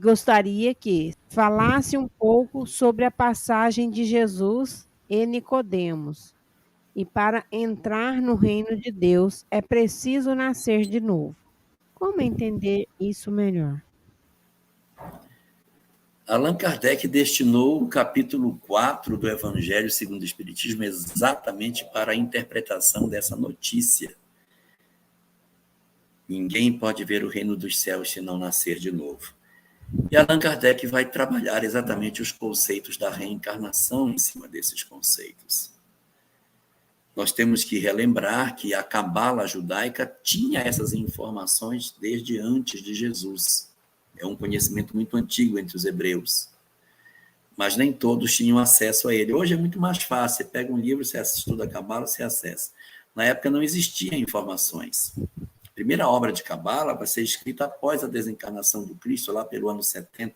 Gostaria que falasse um pouco sobre a passagem de Jesus e Nicodemos. E para entrar no reino de Deus é preciso nascer de novo. Como entender isso melhor? Allan Kardec destinou o capítulo 4 do Evangelho segundo o Espiritismo exatamente para a interpretação dessa notícia. Ninguém pode ver o reino dos céus se não nascer de novo. E Allan Kardec vai trabalhar exatamente os conceitos da reencarnação em cima desses conceitos. Nós temos que relembrar que a cabala judaica tinha essas informações desde antes de Jesus. É um conhecimento muito antigo entre os hebreus. Mas nem todos tinham acesso a ele. Hoje é muito mais fácil. Você pega um livro, você estuda a cabala, você acessa. Na época não existiam informações. A primeira obra de cabala vai ser escrita após a desencarnação do Cristo, lá pelo ano 70,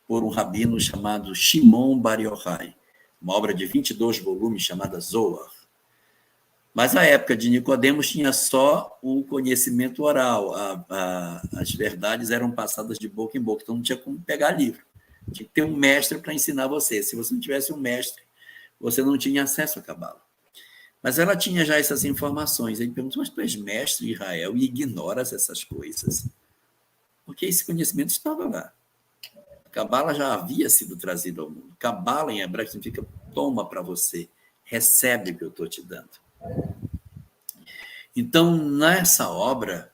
por um rabino chamado Shimon Bar Yochai, uma obra de 22 volumes chamada Zohar. Mas a época de Nicodemos tinha só o conhecimento oral, as verdades eram passadas de boca em boca, então não tinha como pegar livro. Tinha que ter um mestre para ensinar você. Se você não tivesse um mestre, você não tinha acesso à cabala. Mas ela tinha já essas informações. Ele perguntou, mas tu és mestre, Israel, e ignoras essas coisas? Porque esse conhecimento estava lá. A cabala já havia sido trazida ao mundo. Cabala em hebraico significa toma para você, recebe o que eu estou te dando. Então, nessa obra,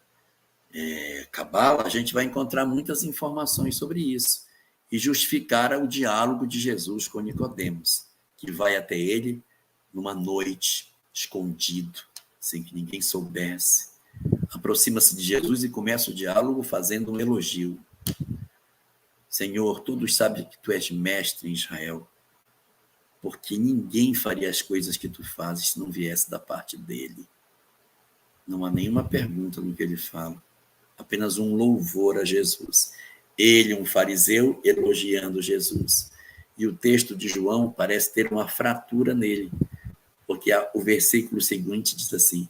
cabala, a gente vai encontrar muitas informações sobre isso e justificar o diálogo de Jesus com Nicodemos, que vai até ele numa noite, escondido, sem que ninguém soubesse. Aproxima-se de Jesus e começa o diálogo fazendo um elogio. Senhor, todos sabem que tu és mestre em Israel, porque ninguém faria as coisas que tu fazes se não viesse da parte dele. Não há nenhuma pergunta no que ele fala, apenas um louvor a Jesus. Ele, um fariseu, elogiando Jesus. E o texto de João parece ter uma fratura nele, porque o versículo seguinte diz assim,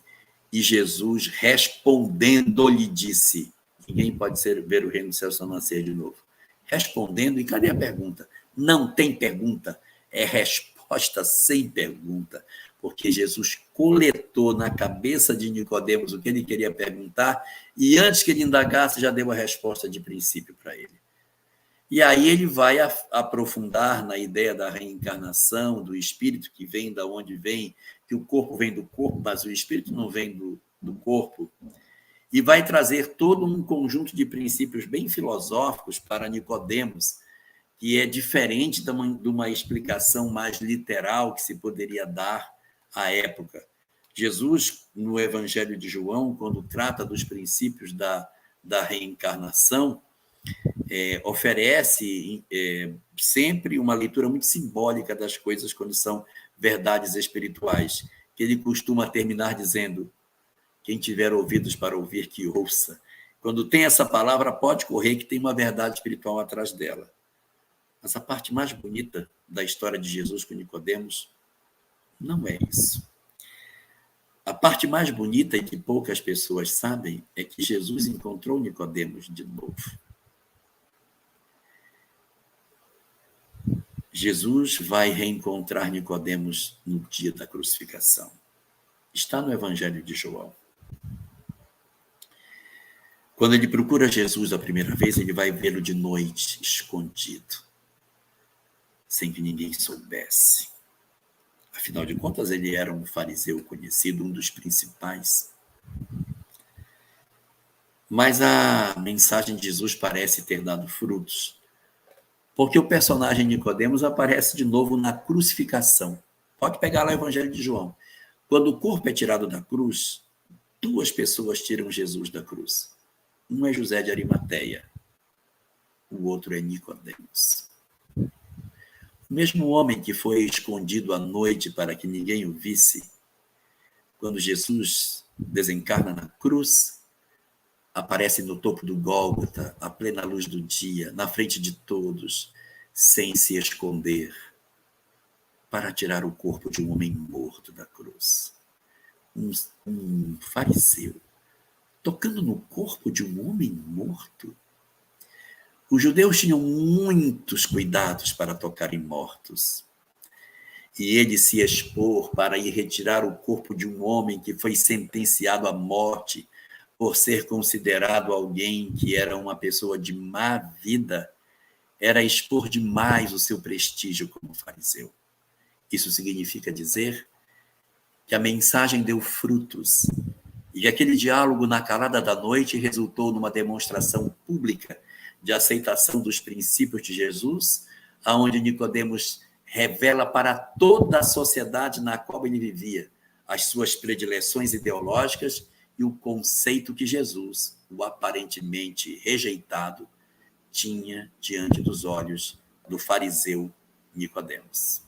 e Jesus respondendo-lhe disse, ninguém pode ver o reino do céu se não nascer de novo. Respondendo, e cadê a pergunta? Não tem pergunta, é resposta sem pergunta, porque Jesus coletou na cabeça de Nicodemos o que ele queria perguntar, e antes que ele indagasse, já deu a resposta de princípio para ele. E aí ele vai aprofundar na ideia da reencarnação, do espírito que vem da onde vem, que o corpo vem do corpo, mas o espírito não vem do corpo, e vai trazer todo um conjunto de princípios bem filosóficos para Nicodemos, que é diferente de uma explicação mais literal que se poderia dar à época. Jesus, no Evangelho de João, quando trata dos princípios da reencarnação, oferece sempre uma leitura muito simbólica das coisas quando são verdades espirituais, que ele costuma terminar dizendo, quem tiver ouvidos para ouvir, que ouça. Quando tem essa palavra, pode correr que tem uma verdade espiritual atrás dela. Mas a parte mais bonita da história de Jesus com Nicodemos não é isso. A parte mais bonita e que poucas pessoas sabem é que Jesus encontrou Nicodemos de novo. Jesus vai reencontrar Nicodemos no dia da crucificação. Está no Evangelho de João. Quando ele procura Jesus a primeira vez, ele vai vê-lo de noite, escondido, sem que ninguém soubesse. Afinal de contas, ele era um fariseu conhecido, um dos principais. Mas a mensagem de Jesus parece ter dado frutos, porque o personagem Nicodemos aparece de novo na crucificação. Pode pegar lá o Evangelho de João. Quando o corpo é tirado da cruz, duas pessoas tiram Jesus da cruz. Um é José de Arimateia, o outro é Nicodemos. O mesmo homem que foi escondido à noite para que ninguém o visse, quando Jesus desencarna na cruz, aparece no topo do Gólgota, à plena luz do dia, na frente de todos, sem se esconder, para tirar o corpo de um homem morto da cruz. Um fariseu tocando no corpo de um homem morto. Os judeus tinham muitos cuidados para tocar em mortos. E ele se expor para ir retirar o corpo de um homem que foi sentenciado à morte por ser considerado alguém que era uma pessoa de má vida, era expor demais o seu prestígio como fariseu. Isso significa dizer que a mensagem deu frutos e que aquele diálogo na calada da noite resultou numa demonstração pública de aceitação dos princípios de Jesus, aonde Nicodemos revela para toda a sociedade na qual ele vivia as suas predileções ideológicas e o conceito que Jesus, o aparentemente rejeitado, tinha diante dos olhos do fariseu Nicodemos.